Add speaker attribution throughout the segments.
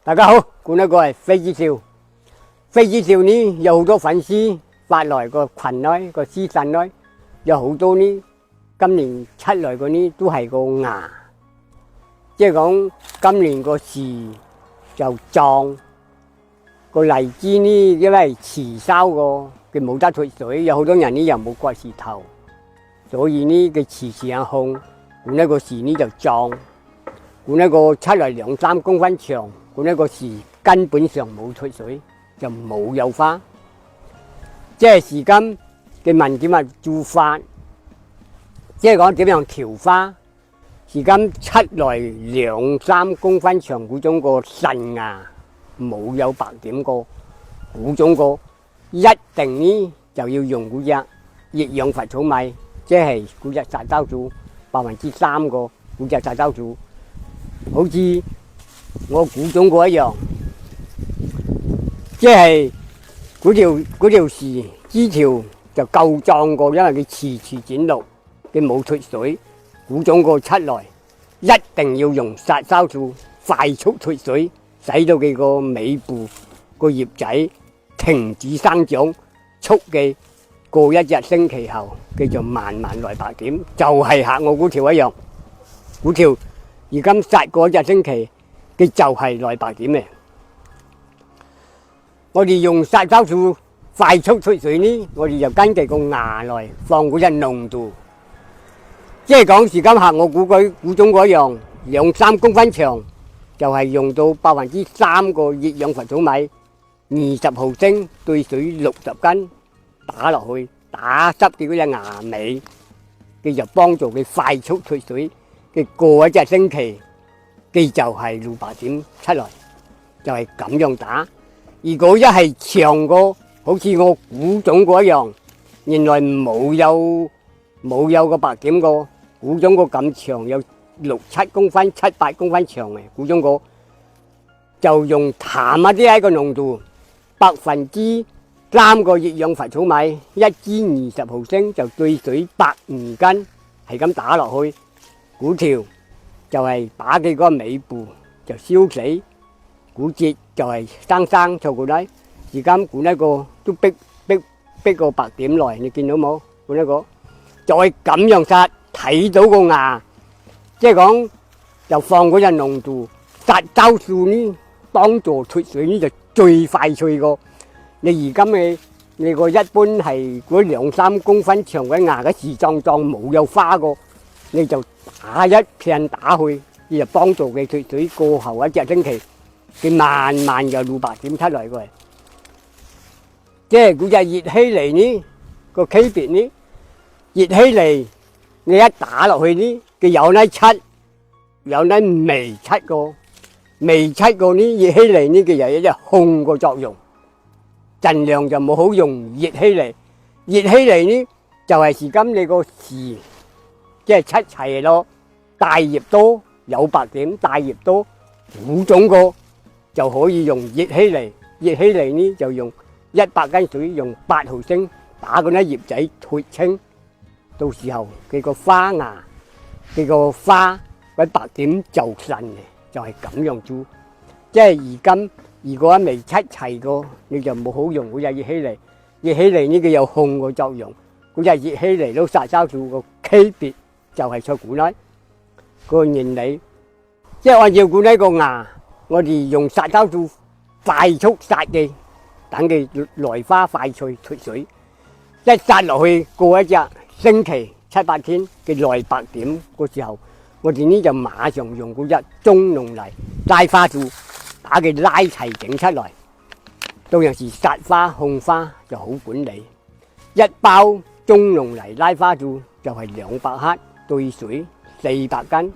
Speaker 1: 大家好，管一個係飛之少。飛之少呢有好多粉絲發來個群內個私信內，有好多呢今年出來嗰呢都係個芽，即係講今年個樹就壯，個荔枝呢因為遲收個佢冇得脫水，有好多人呢又冇割樹頭，所以呢佢遲時間控，管一個樹呢就壯。管一個出嚟2-3公分長，管一個樹根本上冇脫水，就冇有花。即係時間嘅問點係做法，即係講點樣調花。時間出來2-3公分長嗰種個腎芽冇有白點過，嗰種個一定呢就要用嗰隻熱氧佛草米，即係嗰隻雜交組3%個嗰隻雜交組。好似我估中過一樣，即係嗰條樹枝條就夠壯過，因為佢遲剪落，佢冇脫水。估中過出來，一定要用殺膠素快速脫水，使到佢個尾部個葉仔停止生長，速記過1星期後，佢就慢慢來白點，就係嚇我嗰條一樣，嗰條。而今殺過1星期，佢就係來白點嘅。我哋用殺膠素快速脫水呢，我哋就根據個芽來放嗰隻濃度，即係講時間下我估中嗰樣2-3公分長，就係用到3%個熱氧佛草米，20毫升對水60斤打落去，打濕佢嗰隻芽尾，佢就幫助佢快速脫水。佢過1星期，佢就係露白點出來，就係咁樣打。如果一係長過，好似我估中嗰一樣，原來冇有個白點過，估中個咁長有6-7公分、7-8公分長嘅，估中個就用淡一啲喺個濃度，3%個熱氧佛草米，1支20毫升就對水102斤，係咁打落去。嗰條就係把佢嗰個尾部就燒死，嗰節就係生錯過嚟。而家管一個都逼個白點來，你見到冇？管一個再咁樣殺，睇到個芽，即係講就放嗰隻濃度，殺膠素呢幫助脫水呢就最快脆個。你而家你個一般係嗰2-3公分長嘅芽嘅樹壯冇有花個，你就打一片打去，你就幫助佢脫水。過後1星期，佢慢慢就露白點出嚟嘅。即係嗰隻熱希尼呢個區別呢，熱希尼你一打落去呢，佢有呢7，有呢微7個，微7個呢熱希尼呢佢有一隻控個作用，盡量就冇好用熱希尼。熱希尼呢就係時間你個樹。即係出齊咯，大葉多有白點，大葉多5種個就可以用熱希尼。熱希尼呢就用100斤水，用8毫升打嗰啲葉仔脫清，到時候佢個花芽，佢個花嗰白點就順嘅，就係咁樣做。即係而今如果未出齊個，你就冇好用嗰隻熱希尼。熱希尼呢佢有控個作用，嗰隻熱希尼都殺膠素個區別。就係在管理個原理，即係按照管理個芽，我哋用殺膠素快速殺嘅，等佢來花快脆脫水。一殺落去過1星期7-8天嘅來白點嗰時候，我哋呢就馬上用嗰隻中濃泥拉花素打佢拉齊整出來。到陣時殺花控花就好管理。1包中濃泥拉花素就係200克。對水400斤，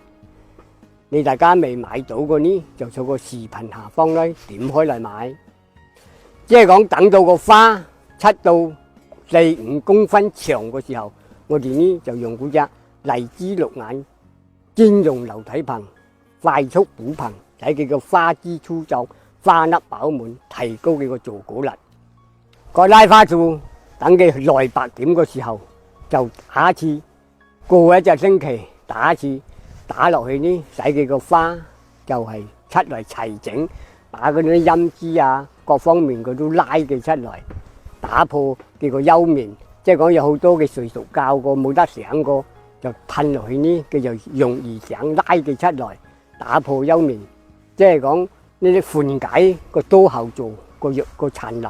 Speaker 1: 你大家未買到嘅呢，就喺個視頻下方咧點開嚟買。即係講等到個花7到4-5公分長嘅時候，我哋呢就用嗰隻荔枝綠眼兼用流體硼快速補硼，使佢個花枝粗壯，花粒飽滿，提高佢個造果率。個拉花素等佢來白點嘅時候，就打一次。過1星期打一次，打落去呢，使佢個花就係出嚟齊整，把嗰啲陰枝啊各方面佢都拉佢出嚟，打破佢個休眠。即係講有好多嘅歲數教過冇得醒過，就噴落去呢，佢就容易醒，拉佢出嚟，打破休眠。即係講呢啲緩解個多後做個藥個殘留。